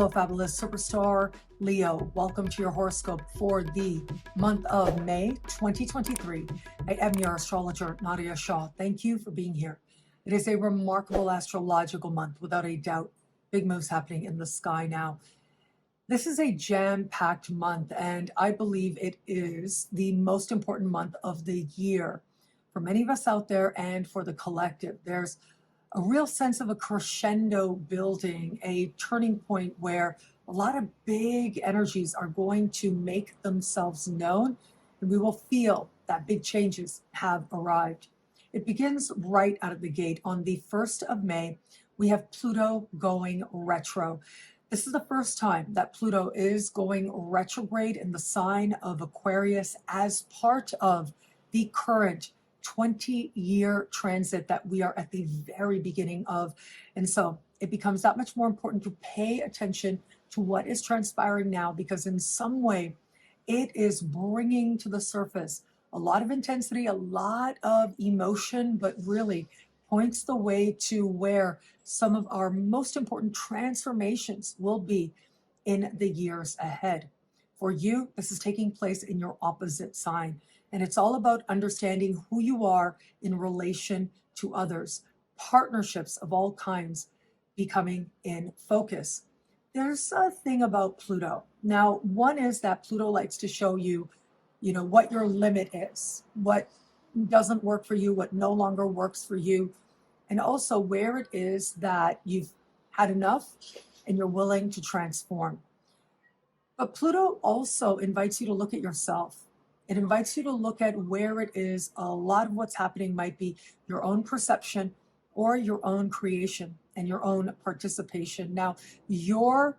Hello, fabulous superstar Leo. Welcome to your horoscope for the month of May 2023. I am your astrologer, Nadiya Shah. Thank you for being here. It is a remarkable astrological month, without a doubt. Big moves happening in the sky now. This is a jam-packed month, and I believe it is the most important month of the year for many of us out there and for the collective. There's a real sense of a crescendo building, a turning point where a lot of big energies are going to make themselves known, and we will feel that big changes have arrived. It begins right out of the gate. On the 1st of May, we have Pluto going retro. This is the first time that Pluto is going retrograde in the sign of Aquarius as part of the current 20-year transit that we are at the very beginning of. And so it becomes that much more important to pay attention to what is transpiring now, because in some way it is bringing to the surface a lot of intensity, a lot of emotion, but really points the way to where some of our most important transformations will be in the years ahead. For you, this is taking place in your opposite sign. And it's all about understanding who you are in relation to others. Partnerships of all kinds becoming in focus. There's a thing about Pluto. Now, one is that Pluto likes to show you, what your limit is, what doesn't work for you, what no longer works for you, and also where it is that you've had enough and you're willing to transform. But Pluto also invites you to look at yourself. It invites you to look at where it is a lot of what's happening might be your own perception or your own creation and your own participation. Now, your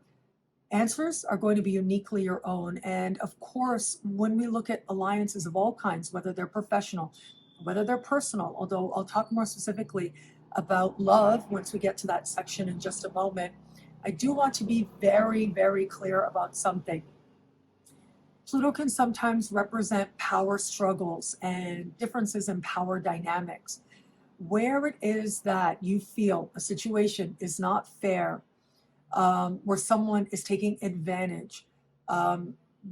answers are going to be uniquely your own. And of course, when we look at alliances of all kinds, whether they're professional, whether they're personal, although I'll talk more specifically about love once we get to that section in just a moment, I do want to be very, very clear about something. Pluto can sometimes represent power struggles and differences in power dynamics. Where it is that you feel a situation is not fair, where someone is taking advantage,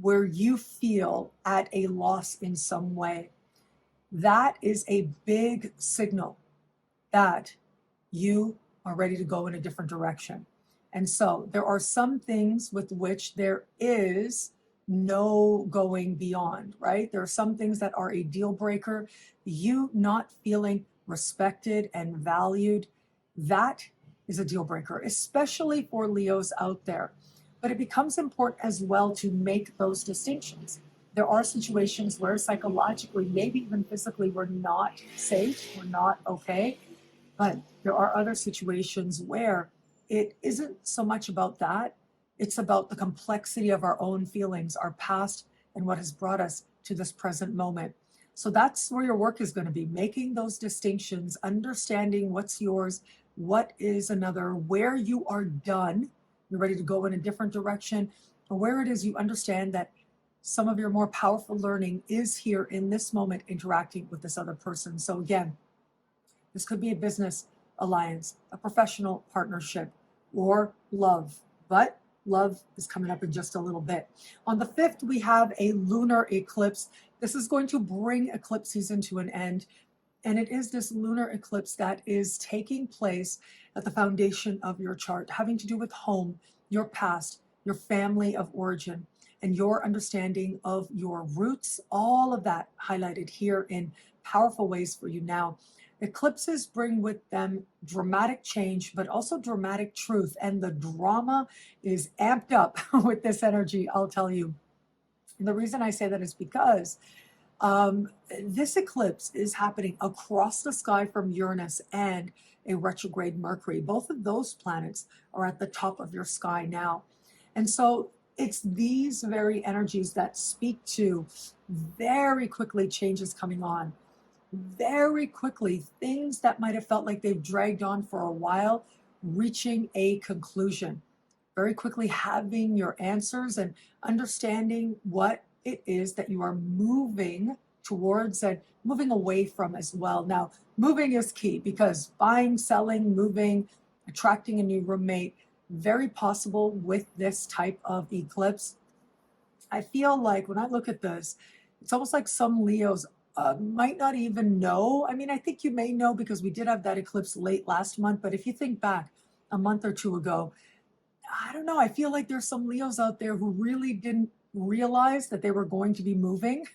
where you feel at a loss in some way, that is a big signal that you are ready to go in a different direction. And so there are some things with which there is no going beyond, right? There are some things that are a deal breaker. You not feeling respected and valued, that is a deal breaker, especially for Leos out there. But it becomes important as well to make those distinctions. There are situations where psychologically, maybe even physically, we're not safe, we're not okay. But there are other situations where it isn't so much about that. It's about the complexity of our own feelings, our past, and what has brought us to this present moment. So that's where your work is going to be, making those distinctions, understanding what's yours, what is another, where you are done, you're ready to go in a different direction, or where it is you understand that some of your more powerful learning is here in this moment interacting with this other person. So again, this could be a business alliance, a professional partnership, or love. But love is coming up in just a little bit. On the 5th, we have a lunar eclipse. This is going to bring eclipse season to an end. And it is this lunar eclipse that is taking place at the foundation of your chart, having to do with home, your past, your family of origin, and your understanding of your roots. All of that highlighted here in powerful ways for you now. Eclipses bring with them dramatic change, but also dramatic truth. And the drama is amped up with this energy, I'll tell you. And the reason I say that is because this eclipse is happening across the sky from Uranus and a retrograde Mercury. Both of those planets are at the top of your sky now. And so it's these very energies that speak to very quickly changes coming on. Very quickly, things that might have felt like they've dragged on for a while, reaching a conclusion. Very quickly having your answers and understanding what it is that you are moving towards and moving away from as well. Now, moving is key because buying, selling, moving, attracting a new roommate, very possible with this type of eclipse. I feel like when I look at this, it's almost like some Leos might not even know. I mean, I think you may know because we did have that eclipse late last month, but if you think back a month or two ago, I don't know, I feel like there's some Leos out there who really didn't realize that they were going to be moving.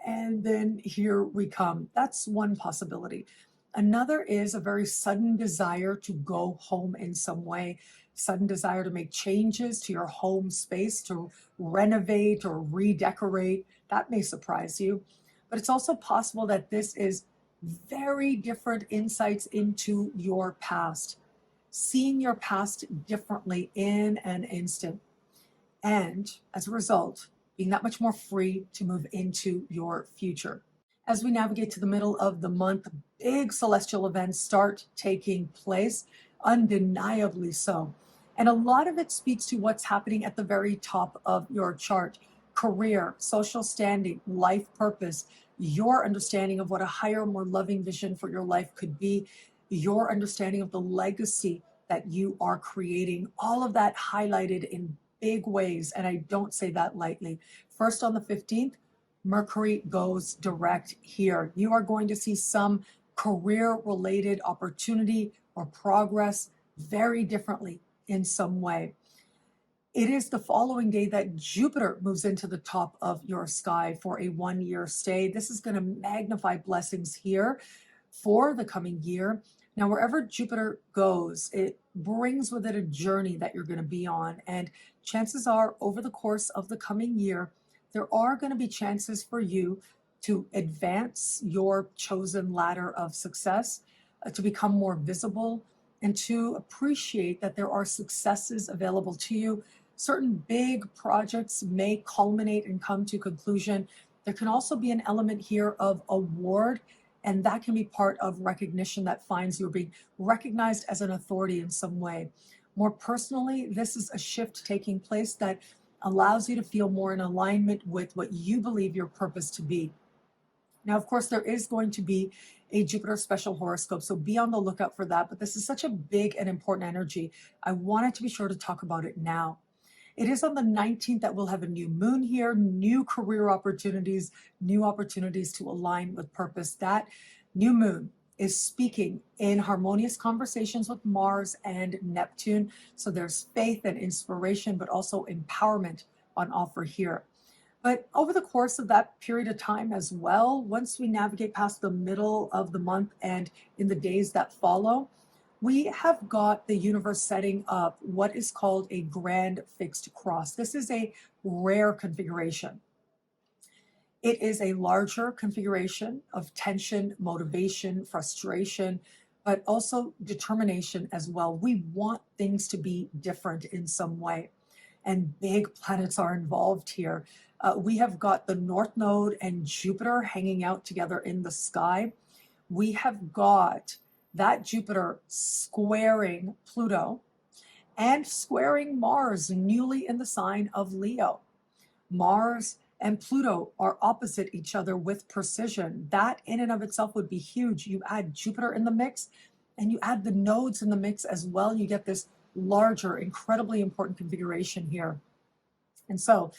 And then here we come. That's one possibility. Another is a very sudden desire to go home in some way, sudden desire to make changes to your home space, to renovate or redecorate. That may surprise you. But it's also possible that this is very different insights into your past, seeing your past differently in an instant. And as a result, being that much more free to move into your future. As we navigate to the middle of the month, big celestial events start taking place, undeniably so. And a lot of it speaks to what's happening at the very top of your chart: career, social standing, life purpose, your understanding of what a higher, more loving vision for your life could be, your understanding of the legacy that you are creating, all of that highlighted in big ways. And I don't say that lightly. First, on the 15th, Mercury goes direct here. You are going to see some career-related opportunity or progress very differently in some way. It is the following day that Jupiter moves into the top of your sky for a one-year stay. This is going to magnify blessings here for the coming year. Now, wherever Jupiter goes, it brings with it a journey that you're going to be on. And chances are, over the course of the coming year, there are going to be chances for you to advance your chosen ladder of success, to become more visible, and to appreciate that there are successes available to you. Certain big projects may culminate and come to conclusion. There can also be an element here of award, and that can be part of recognition that finds you being recognized as an authority in some way. More personally, this is a shift taking place that allows you to feel more in alignment with what you believe your purpose to be. Now, of course, there is going to be a Jupiter special horoscope, so be on the lookout for that. But this is such a big and important energy. I wanted to be sure to talk about it now. It is on the 19th that we'll have a new moon here, new career opportunities, new opportunities to align with purpose. That new moon is speaking in harmonious conversations with Mars and Neptune. So there's faith and inspiration, but also empowerment on offer here. But over the course of that period of time as well, once we navigate past the middle of the month and in the days that follow, we have got the universe setting up what is called a grand fixed cross. This is a rare configuration. It is a larger configuration of tension, motivation, frustration, but also determination as well. We want things to be different in some way, and big planets are involved here. We have got the North Node and Jupiter hanging out together in the sky. We have got that Jupiter squaring Pluto and squaring Mars, newly in the sign of Leo. Mars and Pluto are opposite each other with precision. That in and of itself would be huge. You add Jupiter in the mix and you add the nodes in the mix as well. You get this larger, incredibly important configuration here. And so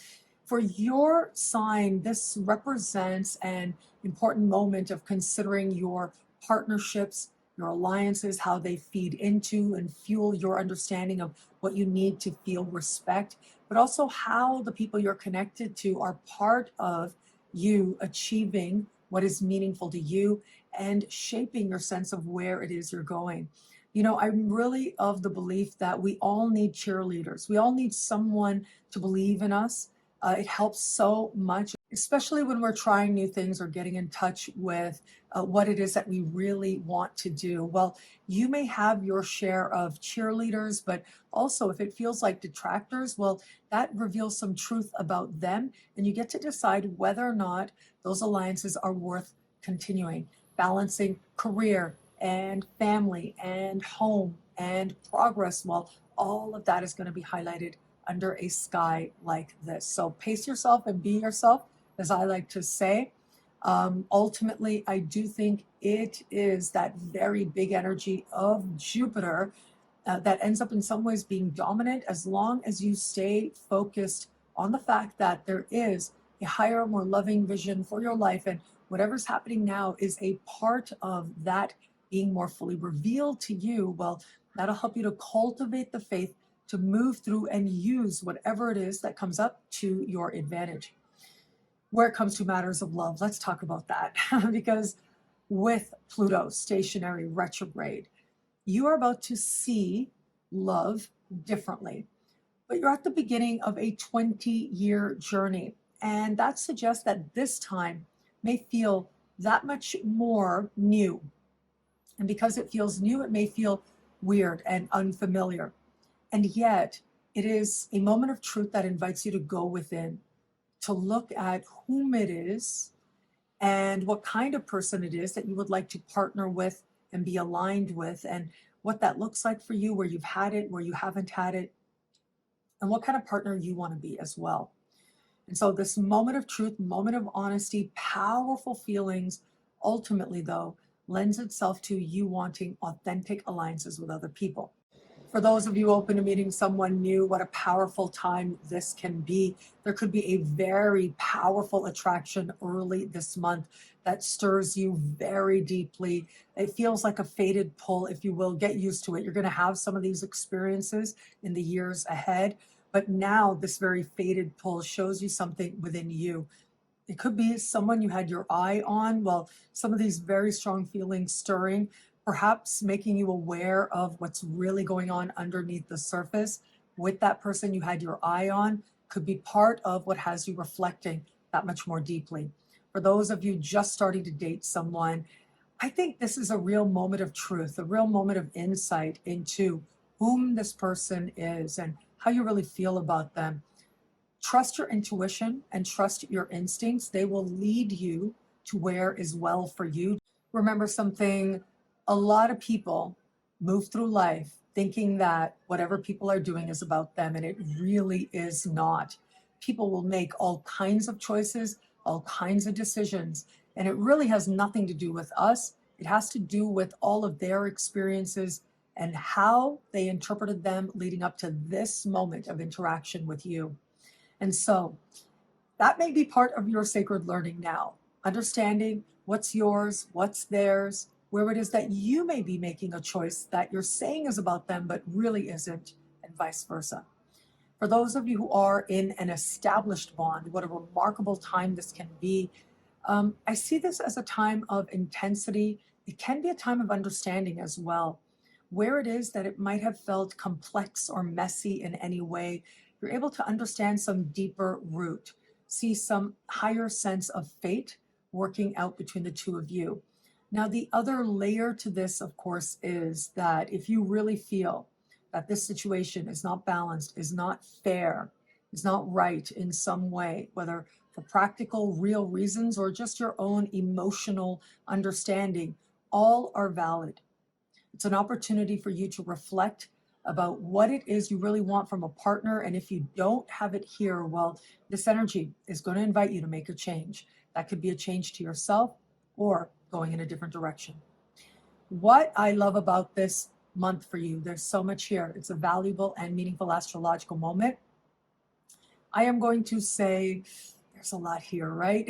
for your sign, this represents an important moment of considering your partnerships, your alliances, how they feed into and fuel your understanding of what you need to feel respect, but also how the people you're connected to are part of you achieving what is meaningful to you and shaping your sense of where it is you're going. You know, I'm really of the belief that we all need cheerleaders. We all need someone to believe in us. It helps so much, especially when we're trying new things or getting in touch with what it is that we really want to do. Well, you may have your share of cheerleaders, but also if it feels like detractors, well, that reveals some truth about them, and you get to decide whether or not those alliances are worth continuing, balancing career and family and home and progress. Well, all of that is going to be highlighted under a sky like this. So pace yourself and be yourself, as I like to say. Ultimately, I do think it is that very big energy of Jupiter that ends up in some ways being dominant, as long as you stay focused on the fact that there is a higher, more loving vision for your life. And whatever's happening now is a part of that being more fully revealed to you. Well, that'll help you to cultivate the faith to move through and use whatever it is that comes up to your advantage. Where it comes to matters of love, let's talk about that. Because with Pluto stationary retrograde, you are about to see love differently. But you're at the beginning of a 20-year journey. And that suggests that this time may feel that much more new. And because it feels new, it may feel weird and unfamiliar. And yet, it is a moment of truth that invites you to go within, to look at whom it is and what kind of person it is that you would like to partner with and be aligned with, and what that looks like for you, where you've had it, where you haven't had it, and what kind of partner you want to be as well. And so this moment of truth, moment of honesty, powerful feelings, ultimately though, lends itself to you wanting authentic alliances with other people. For those of you open to meeting someone new, what a powerful time this can be. There could be a very powerful attraction early this month that stirs you very deeply. It feels like a fated pull, if you will. Get used to it. You're going to have some of these experiences in the years ahead. But now this very fated pull shows you something within you. It could be someone you had your eye on. Well, some of these very strong feelings stirring, perhaps making you aware of what's really going on underneath the surface with that person you had your eye on, could be part of what has you reflecting that much more deeply. For those of you just starting to date someone, I think this is a real moment of truth, a real moment of insight into whom this person is and how you really feel about them. Trust your intuition and trust your instincts. They will lead you to where is well for you. Remember something, a lot of people move through life thinking that whatever people are doing is about them, and it really is not. People will make all kinds of choices, all kinds of decisions, and it really has nothing to do with us. It has to do with all of their experiences and how they interpreted them leading up to this moment of interaction with you. And so that may be part of your sacred learning now, understanding what's yours, what's theirs, where it is that you may be making a choice that you're saying is about them, but really isn't, and vice versa. For those of you who are in an established bond, what a remarkable time this can be. I see this as a time of intensity. It can be a time of understanding as well. Where it is that it might have felt complex or messy in any way, you're able to understand some deeper root, see some higher sense of fate working out between the two of you. Now, the other layer to this, of course, is that if you really feel that this situation is not balanced, is not fair, is not right in some way, whether for practical, real reasons or just your own emotional understanding, all are valid. It's an opportunity for you to reflect about what it is you really want from a partner. And if you don't have it here, well, this energy is going to invite you to make a change. That could be a change to yourself or going in a different direction. What I love about this month for you, there's so much here. It's a valuable and meaningful astrological moment. I am going to say there's a lot here, right?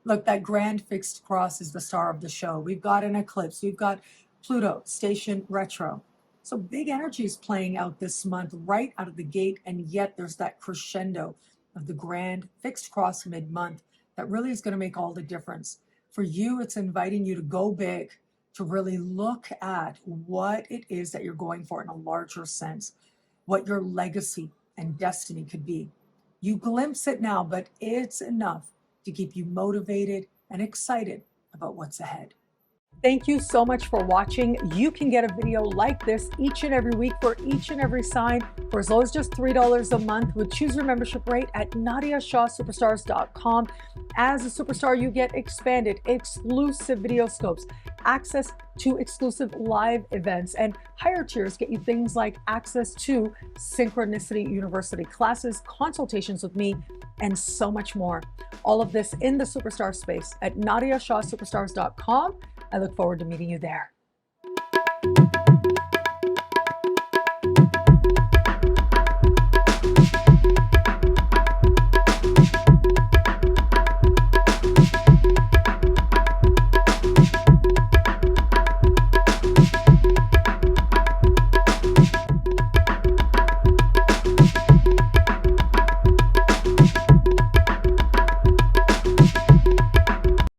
Look, that grand fixed cross is the star of the show. We've got an eclipse. We've got Pluto station retro. So big energy is playing out this month right out of the gate, and yet there's that crescendo of the grand fixed cross mid-month that really is going to make all the difference. For you, it's inviting you to go big, to really look at what it is that you're going for in a larger sense, what your legacy and destiny could be. You glimpse it now, but it's enough to keep you motivated and excited about what's ahead. Thank you so much for watching. You can get a video like this each and every week for each and every sign for as low as just $3 a month with choose your membership rate at NadiyaShahSuperstars.com. As a superstar, you get expanded, exclusive video scopes, access to exclusive live events, and higher tiers get you things like access to Synchronicity University classes, consultations with me, and so much more. All of this in the superstar space at NadiyaShahSuperstars.com. I look forward to meeting you there.